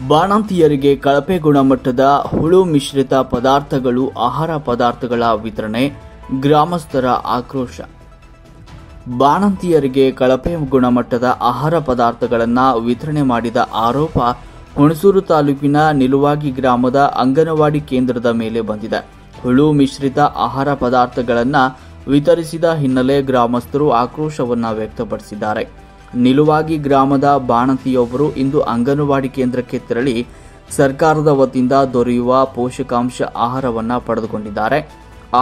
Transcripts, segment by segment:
ಬಾಣಂತಿಯರಿಗೆ ಕಳಪೆ ಗುಣಮಟ್ಟದ ಹುಳು ಮಿಶ್ರಿತ ಪದಾರ್ಥಗಳು ಆಹಾರ ಪದಾರ್ಥಗಳ ವಿತರಣೆ, ಗ್ರಾಮಸ್ಥರ ಆಕ್ರೋಶ. ಬಾಣಂತಿಯರಿಗೆ ಕಳಪೆ ಗುಣಮಟ್ಟದ ಆಹಾರ ಪದಾರ್ಥಗಳನ್ನು ವಿತರಣೆ ಮಾಡಿದ ಆರೋಪ ಹುಣಸೂರು ತಾಲೂಕಿನ ನಿಲುವಾಗಿ ಗ್ರಾಮದ ಅಂಗನವಾಡಿ ಕೇಂದ್ರದ ಮೇಲೆ ಬಂದಿದೆ. ಹುಳು ಮಿಶ್ರಿತ ಆಹಾರ ಪದಾರ್ಥಗಳನ್ನು ವಿತರಿಸಿದ ಹಿನ್ನೆಲೆ ಗ್ರಾಮಸ್ಥರು ಆಕ್ರೋಶವನ್ನು ವ್ಯಕ್ತಪಡಿಸಿದ್ದಾರೆ. ನಿಲುವಾಗಿ ಗ್ರಾಮದ ಬಾಣಂತಿಯೊಬ್ಬರು ಇಂದು ಅಂಗನವಾಡಿ ಕೇಂದ್ರಕ್ಕೆ ತೆರಳಿ ಸರ್ಕಾರದ ವತಿಯಿಂದ ದೊರೆಯುವ ಪೋಷಕಾಂಶ ಆಹಾರವನ್ನು ಪಡೆದುಕೊಂಡಿದ್ದಾರೆ.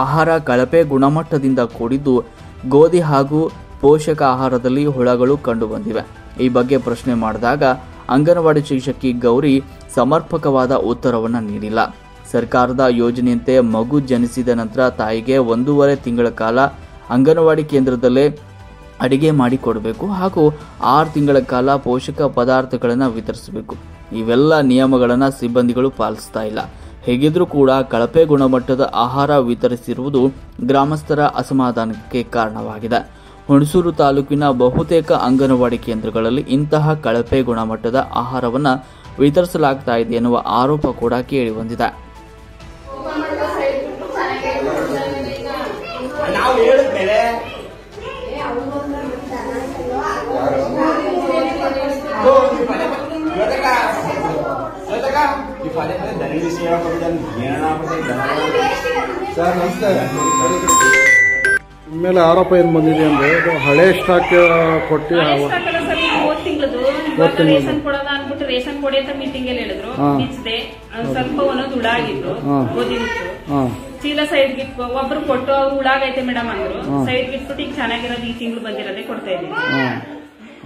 ಆಹಾರ ಕಳಪೆ ಗುಣಮಟ್ಟದಿಂದ ಕೂಡಿದ್ದು, ಗೋಧಿ ಹಾಗೂ ಪೋಷಕ ಆಹಾರದಲ್ಲಿ ಹುಳಗಳು ಕಂಡುಬಂದಿವೆ. ಈ ಬಗ್ಗೆ ಪ್ರಶ್ನೆ ಮಾಡಿದಾಗ ಅಂಗನವಾಡಿ ಶಿಕ್ಷಕಿ ಗೌರಿ ಸಮರ್ಪಕವಾದ ಉತ್ತರವನ್ನು ನೀಡಿಲ್ಲ. ಸರ್ಕಾರದ ಯೋಜನೆಯಂತೆ ಮಗು ಜನಿಸಿದ ನಂತರ ತಾಯಿಗೆ 1.5 ತಿಂಗಳ ಕಾಲ ಅಂಗನವಾಡಿ ಕೇಂದ್ರದಲ್ಲೇ ಅಡಿಗೆ ಮಾಡಿಕೊಡಬೇಕು ಹಾಗೂ 6 ತಿಂಗಳ ಕಾಲ ಪೋಷಕ ಪದಾರ್ಥಗಳನ್ನು ವಿತರಿಸಬೇಕು. ಇವೆಲ್ಲ ನಿಯಮಗಳನ್ನು ಸಿಬ್ಬಂದಿಗಳು ಪಾಲಿಸ್ತಾ ಇಲ್ಲ. ಹೇಗಿದ್ರೂ ಕೂಡ ಕಳಪೆ ಗುಣಮಟ್ಟದ ಆಹಾರ ವಿತರಿಸಿರುವುದು ಗ್ರಾಮಸ್ಥರ ಅಸಮಾಧಾನಕ್ಕೆ ಕಾರಣವಾಗಿದೆ. ಹುಣಸೂರು ತಾಲೂಕಿನ ಬಹುತೇಕ ಅಂಗನವಾಡಿ ಕೇಂದ್ರಗಳಲ್ಲಿ ಇಂತಹ ಕಳಪೆ ಗುಣಮಟ್ಟದ ಆಹಾರವನ್ನು ವಿತರಿಸಲಾಗ್ತಾ ಇದೆ ಎನ್ನುವ ಆರೋಪ ಕೂಡ ಕೇಳಿಬಂದಿದೆ. ಸರ್ ನಮಸ್ತೆ. ಮೇಲೆ ಆರೋಪ ಏನು ಬಂದಿದೆ ಅಂದ್ರೆ ಹಳೆ ಸ್ಟಾಕ್ ಕೊಟ್ಟು ರೇಷನ್ ಕೊಡೋದ ಅನ್ಬಿಟ್ಟು ರೇಷನ್ ಕೊಡಿ ಅಂತ ಮೀಟಿಂಗ್ ಅಲ್ಲಿ ಹೇಳಿದ್ರು. ಬಿಚ್ಚದೆ ಸ್ವಲ್ಪ ಒಂದೊಂದು ಹುಳಾಗಿತ್ತು, ಗೋಧಿತ್ತು. ಚೀಲ ಸೈಡ್ ಗಿಟ್ಟು ಒಬ್ರು ಕೊಟ್ಟು ಅವ್ರು ಹುಳಾಗೈತೆ ಮೇಡಮ್ ಅಂದ್ರು. ಸೈಡ್ ಗಿಟ್ಬಿಟ್ಟು ಈಗ ಚೆನ್ನಾಗಿರೋದು ಈ ತಿಂಗಳು ಬಂದಿರೋದೇ ಕೊಡ್ತಾ ಇದ್ದೀವಿ.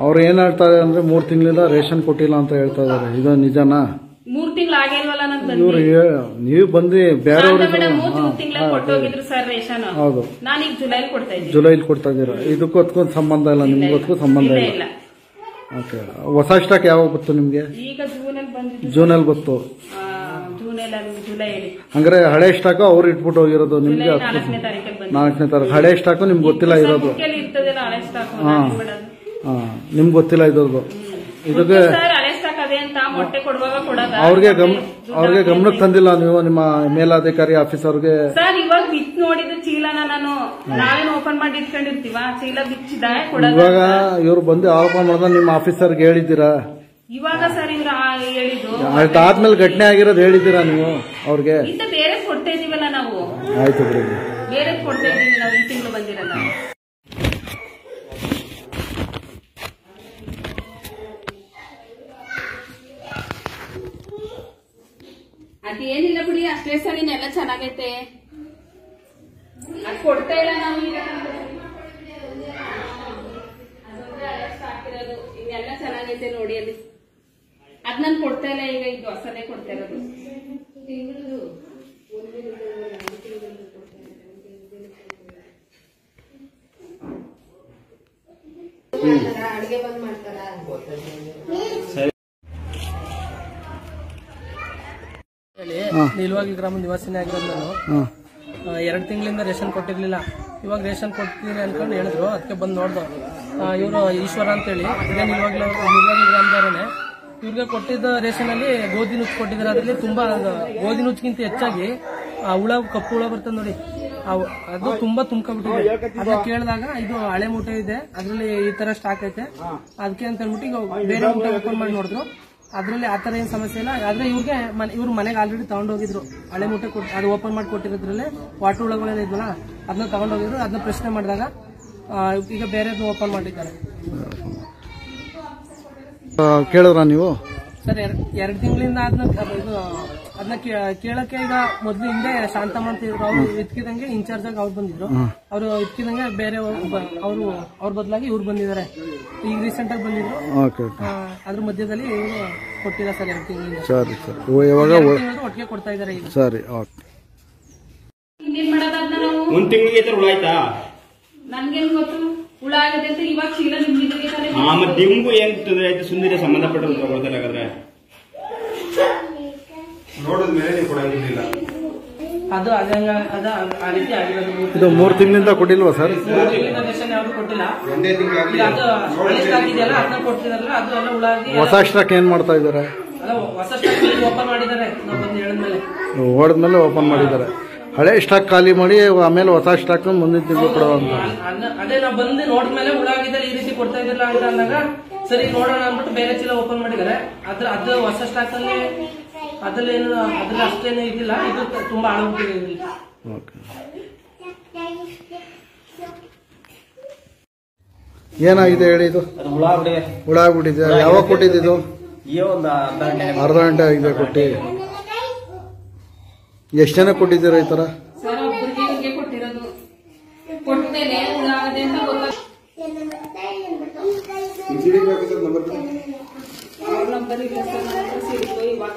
ಅವ್ರು ಏನ್ ಹೇಳ್ತಾರೆ ಅಂದ್ರೆ 3 ತಿಂಗಳಿಂದ ರೇಷನ್ ಕೊಟ್ಟಿಲ್ಲ ಅಂತ ಹೇಳ್ತಾ ಇದಾರೆ. ಇದು ನಿಜನಾ? 3 ತಿಂಗಳು ಆಗಿಲ್ವಲ್ಲ ನೀವು ಬಂದು ಬೇರೆ ಕೊಟ್ಟೋಗಿದ್ರು ಸರ್ ರೇಷನ್. ಹೌದು, ನಾನೀಗ ಜುಲೈಲಿ ಕೊಡ್ತಾ ಇದ್ದೀನಿ. ಜುಲೈಲಿ ಕೊಡ್ತಾ ಇದ್ದೀರಾ? ಇದಕ್ಕೂ ಅದಕ್ಕೊಂದು ಸಂಬಂಧ ಇಲ್ಲ, ನಿಮ್ಗೊತ್ಗೂ ಸಂಬಂಧ ಇಲ್ಲ. ಓಕೆ, ಹೊಸ ಸ್ಟಾಕ್ ಯಾವಾಗ ಬಂತು ನಿಮ್ಗೆ? ಈಗ ಜೂನಲ್ಲಿ ಬಂದಿದ್ದು. ಜೂನಲ್ಲಿ ಬಂತು. ಜುಲೈಲಿ ಹಂಗಾರೆ ಹಳೆ ಸ್ಟಾಕ್ ಅವ್ರು ಇಟ್ಬಿಟ್ಟು ಹೋಗಿರೋದು ನಿಮ್ಗೆ? 4ನೇ ತಾರೀಕು. 4ನೇ ತಾರೀಕು. ಹಳೆ ಸ್ಟಾಕ್ ನಿಮ್ಗೆ ಗೊತ್ತಿಲ್ಲ ಇರೋದು? ನಿಮ್ಗೆ ಗೊತ್ತಿಲ್ಲ ಇರೋದು. ಇದಕ್ಕೆ ಅವ್ರಿಗೆ ಗಮನಕ್ಕೆ ತಂದಿಲ್ಲ ನೀವು? ನಿಮ್ಮ ಮೇಲಾಧಿಕಾರಿ ಆಫೀಸರ್ಗೆ? ಸರ್ ಇವಾಗ ಬಿಚ್ಚಿ ನೋಡಿದ ಚೀಲನ ನಾನು ನಾವೇನು ಓಪನ್ ಮಾಡಿ ಇಟ್ಕೊಂಡಿರ್ತೀವ, ಚೀಲ ಬಿಚ್ಚಿದ ಇವಾಗ ಇವ್ರು ಬಂದು ಆರೋಪ ಮಾಡಿದ ನಿಮ್ಮ ಆಫೀಸರ್ಗೆ ಹೇಳಿದ್ದೀರಾ? ಇವಾಗ ಸರ್ ಇವ್ರು ಹೇಳಿದ್ದು ಅದಾದ್ಮೇಲೆ ಘಟನೆ ಆಗಿರೋದು ಹೇಳಿದ್ದೀರಾ ನೀವು ಅವ್ರಿಗೆ? ಬೇರೆ ಕೊಡ್ತಾ ಇದೀವಲ್ಲ ನಾವು. ಆಯ್ತು ಬಿಡಿ, ಬೇರೆ ಕೊಡ್ತಾ ಇದೀವಿ ನಾವು. ಈ ತಿಂಗಳು ಬಂದಿರಲ್ಲ. ಅದೇನಿಲ್ಲ ಬಿಡಿ, ಅಷ್ಟೇ ಸರ್. ಇನ್ನೆಲ್ಲ ಚೆನ್ನಾಗೈತೆ, ಅದು ಕೊಡ್ತಾ ಇಲ್ಲ ನಾವು. ಈಗ ಹಾಕಿರೋದು ಇನ್ನೆಲ್ಲ ಚೆನ್ನಾಗೈತೆ ನೋಡಿ. ಅಲ್ಲಿ ಅದ್ ನಾನು ಕೊಡ್ತಾ ಇಲ್ಲ. ಈಗ ಇದು ಹೊಸದೇ ಕೊಡ್ತಾ ಇರೋದು. ಅಡಿಗೆ ಬಂದ್ ಮಾಡ್ತಾರ. ನಿಲುವಾಗಿ ಗ್ರಾಮ ನಿವಾಸಿನೇ ಆಗಿರೋದು ನಾನು. 2 ತಿಂಗಳಿಂದ ರೇಷನ್ ಕೊಟ್ಟಿರ್ಲಿಲ್ಲ. ಇವಾಗ ರೇಷನ್ ಕೊಡ್ತೀನಿ ಅನ್ಕೊಂಡು ಹೇಳಿದ್ರು. ಅದಕ್ಕೆ ಬಂದು ನೋಡ್ದು. ಇವರು ಈಶ್ವರ ಅಂತೇಳಿ ಇದೇ ನಿಲುವಾಗಿ ಗ್ರಾಮದವರೇ. ಇವ್ರಿಗೆ ಕೊಟ್ಟಿದ್ದ ರೇಷನ್ ಅಲ್ಲಿ ಗೋಧಿ ನುಚ್ಚು ಕೊಟ್ಟಿದ್ದಾರೆ. ಅದರಲ್ಲಿ ತುಂಬಾ ಗೋಧಿ ನುಚ್ಚಿಗಿಂತ ಹೆಚ್ಚಾಗಿ ಹುಳ, ಕಪ್ಪು ಹುಳ ಬರ್ತದೆ ನೋಡಿ, ಅದು ತುಂಬಾ ತುಂಬ್ಕೊಂಡ್ಬಿಟ್ಟಿದೆ. ಅದನ್ನ ಕೇಳಿದಾಗ ಇದು ಹಳೆ ಮೂಟೆ ಇದೆ, ಅದ್ರಲ್ಲಿ ಈ ತರ ಸ್ಟಾಕ್ ಐತೆ, ಅದಕ್ಕೆ ಅಂತ ಹೇಳ್ಬಿಟ್ಟು ಈಗ ಬೇರೆ ಮೂಟೆ ಓಪನ್ ಮಾಡಿ ನೋಡಿದ್ರು. ಅದ್ರಲ್ಲಿ ಆತರ ಏನ್ ಸಮಸ್ಯೆ ಇಲ್ಲ. ಆದ್ರೆ ಇವ್ರ ಮನೆಗೆ ಆಲ್ರೆಡಿ ತಗೊಂಡೋಗಿದ್ರು. ಹಳೆ ಮೂಟೆ ಅದು ಓಪನ್ ಮಾಡಿ ಕೊಟ್ಟಿರೋದ್ರಲ್ಲಿ ವಾಟರ್ ಹುಳಗಳೇನ ಇದ್ವಲ್ಲ ಅದನ್ನ ತಗೊಂಡೋಗಿದ್ರು. ಅದನ್ನ ಪ್ರಶ್ನೆ ಮಾಡಿದಾಗ ಈಗ ಬೇರೆ ಓಪನ್ ಮಾಡಿದ್ದಾರೆ. ಕೇಳಿದ್ರ ನೀವು? ಸರ್ 2 ತಿಂಗಳಿಂದ ಅದನ್ನ ಕೇಳಕ್ಕೆ ಈಗ ಮೊದ್ಲು ಹಿಂದೆ ಶಾಂತಮ್ಮ ಅಂತ ಇದ್ರು. ಅವ್ರು ಇದ್ಕಿದಂಗೆ ಇನ್ಚಾರ್ಜ್ ಆಗಿ ಅವ್ರು ಬಂದಿದ್ರು. ಅವ್ರು ಇದ್ಕಿದಂಗೆ ಬೇರೆ ಅವ್ರ ಬದಲಾಗಿ ಇವ್ರು ಬಂದಿದ್ದಾರೆ. ಈಗ ರೀಸೆಂಟ್ ಆಗಿ ಬಂದಿದ್ರು. ಅದ್ರ ಮಧ್ಯದಲ್ಲಿ ಇವರು ಕೊಟ್ಟಿಲ್ಲ ಸರ್ 2 ತಿಂಗಳಿಂದ. ಸರಿ ಸರ್, ಒಟ್ಟಿಗೆ ಕೊಡ್ತಾ ಇದಾರೆ ಈಗ. ಸರಿ, ಇನ್ನೇನ್ ಮಾಡೋದಾದ್ನ ನಾವು? 1 ತಿಂಗಳಿಗೆ ಹುಳ ಆಯ್ತಾ? ನನ್ಗೇನ್ ಗೊತ್ತು ಹುಳ ಆಗಿದೆ ಅಂತ. ಇವಾಗ ಚೀಲ ನಿಮ್ಗೆ ಮತ್ತೆ ನಿಮ್ಗೂ ಏನ್ ತೊಂದರೆ ಆಯ್ತು? ಸುಂದರ ಸಂಬಂಧಪಟ್ಟರು ತಗೊಳ್ತಾರೆ. ಹಾಗಾದ್ರೆ ನೋಡಿದ್ಮೇಲೆ ನೀವು ಕೊಡಂಗಿಲ್ಲ. ಅದು ಆ ರೀತಿ ಆಗಿರೋದು. ಇದು 3 ತಿಂಗಳಿಂದ ಕೊಟ್ಟಿಲ್ವಾ ಸರ್? 3 ತಿಂಗಳಿಂದ ರೇಷನ್ ಯಾವ್ದು ಕೊಟ್ಟಿಲ್ಲ. ಅದು ಹಳೆ ಸ್ಟಾಕ್ ಇದೆಯಲ್ಲ ಅದನ್ನ ಕೊಡ್ತಿದಾರಲ್ಲ, ಅದು ಎಲ್ಲ ಹುಳ ಆಗಿ. ಹೊಸ ಸ್ಟಾಕ್ ಏನ್ ಮಾಡ್ತಾ ಇದಾರೆ? ಅಲ್ಲ ಹೊಸ ಸ್ಟಾಕ್ ಓಪನ್ ಮಾಡಿದ್ದಾರೆ ನಾವು ಬಂದು ಹೇಳಿದ್ಮೇಲೆ ಓಡಿದ್ಮೇಲೆ ಓಪನ್ ಮಾಡಿದ್ದಾರೆ. ಹಳೆ ಸ್ಟಾಕ್ ಖಾಲಿ ಮಾಡಿ ಆಮೇಲೆ ಹೊಸ ಸ್ಟಾಕ್ ಮುಂದಿನ ತಿಂಗಳು ಕೊಡೋ ಅಂತ. ಅದೇ ನಾವು ಬಂದು ನೋಡಿದ್ಮೇಲೆ ಹುಳಾಗಿದ್ದಾರೆ ಈ ರೀತಿ ಕೊಡ್ತಾ ಇದ್ದಿಲ್ಲ ಅಂತ ಅಂದಾಗ ಸರಿ ನೋಡೋಣ ಅಂದ್ಬಿಟ್ಟು ಬೇರೆ ಚೀಲ ಓಪನ್ ಮಾಡಿದ್ದಾರೆ. ಅದು ಹೊಸ ಸ್ಟಾಕ್ ಅಲ್ಲಿ ಅದ್ರಲ್ಲಿ ಅಷ್ಟೇನು ಇದಿಲ್ಲ, ಇದು ತುಂಬಾ ಹಾಳಾಗ್ಬಿಟ್ಟಿದೆ. ಏನಾಗಿದೆ ಹೇಳಿ? ಇದು ಹುಳ ಆಗ್ಬಿಟ್ಟಿದೆ. ಯಾವಾಗ ಕೊಟ್ಟಿದ್ದು? ಅರ್ಧ ಗಂಟೆ ಆಗಿದೆ ಕೊಟ್ಟಿ. ಎಷ್ಟು ಜನ ಕೊಟ್ಟಿದ್ದೀರಾ ಈ ತರ? ಸರ್ ಒಬ್ಬರಿಗೆ ಹಿಂಗೆ ಕೊಟ್ಟಿರೋದು, ಕೊಟ್ಟಮೇಲೆ ಹುಳ ಆಗದೆ ಅಂತ ನಂಬರ್ ಇಲ್ಲ ಸರ್, ಇವಾಗ